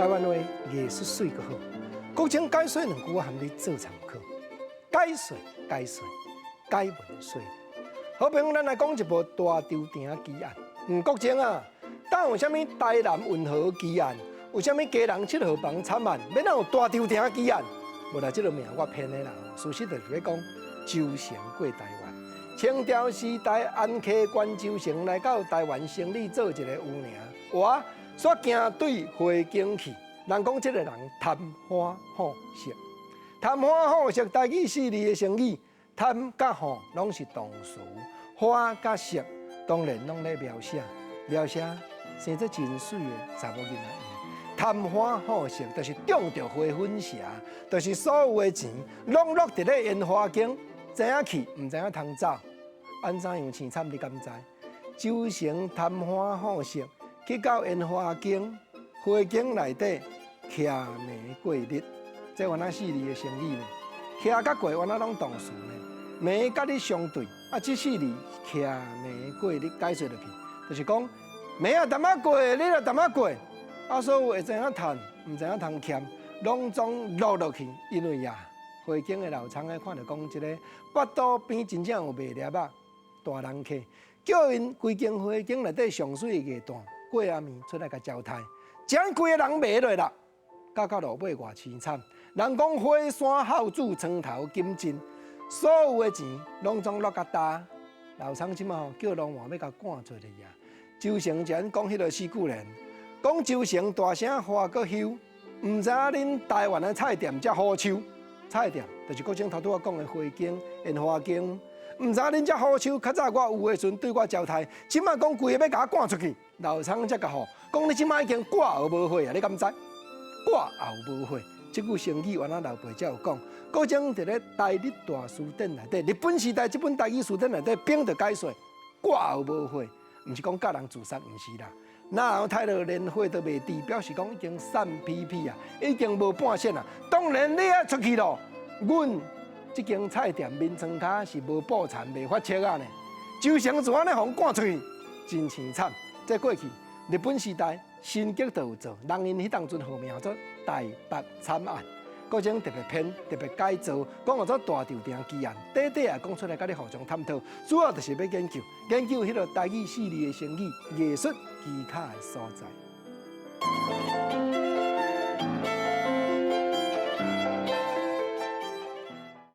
台湾话艺术水阁好，国情解说两句含你做参考。解说，解文说。好朋友，咱来讲一部大tro埕奇案。国情啊，当有啥物台南运河奇案，有啥物家人7号房惨案，免哪有大tro埕奇案？无啦，这个名我骗的啦。事实就是咧讲周成过台湾，清朝时代安溪关周成来到台湾生理做一个有名，我煞行对回京去。人讲这个人贪欢好色，贪欢好色，台语4字的成语，贪甲欢拢是动词，花甲色当然拢咧描写生得真水的查某囡仔。贪欢好色，就是中着花粉邪，就是所有的钱拢落伫咧烟花境，知影去，唔知影通走，安怎样凄惨？你敢知？周成贪欢好色，去到烟花境，花境内底徛眉过日，这原来4字的成语呢。徛甲过原来拢动词呢，眉甲你相对，这4字徛眉过日解说落去，就是讲眉啊淡仔过，日啊淡仔过。所有会知影趁，唔知影通欠，拢总落去。因为花景的老厂咧看到讲，这个八肚边真正有卖粒啊，大人客，叫因规间花景内底上水的艺段过暗暝出来甲招待，将规个人卖落啦，到落尾偌凄惨。人讲花山孝子床头金针，所有的钱拢总落甲搭。老厂即马叫龙王要甲赶出去呀。周成前讲迄个四句联。讲周成大声花个休，唔知影恁台湾的菜店遮好收。菜店就是国情头拄我讲的花景、烟花景，唔知影恁遮好收。较早我有的时阵对我招待，即摆讲规个要甲我赶出去，老厂才甲好。讲你即摆已经挂后无货啊，你敢知？挂后无货，这句成语原来老爸才有讲。国情伫咧台日大书典内底，日本时代这本台语书典内底编着解说，挂后无货，唔是讲教人自杀，唔是啦。那后太落连火都未滴，表示讲已经散屁屁啊，已经无半线啊。当然你啊出去咯，阮这间菜店面窗卡是无补偿、未发切啊呢。周成怎安尼互赶出去，真凄惨。再过去日本时代新剧都有做，人因迄当阵号名叫做台北惨案。国情特别编、特别改造，讲叫做大tro埕奇案，短啊讲出来，甲你互相探讨。主要就是要研究迄个台语4字的成语，艺术技巧的所在。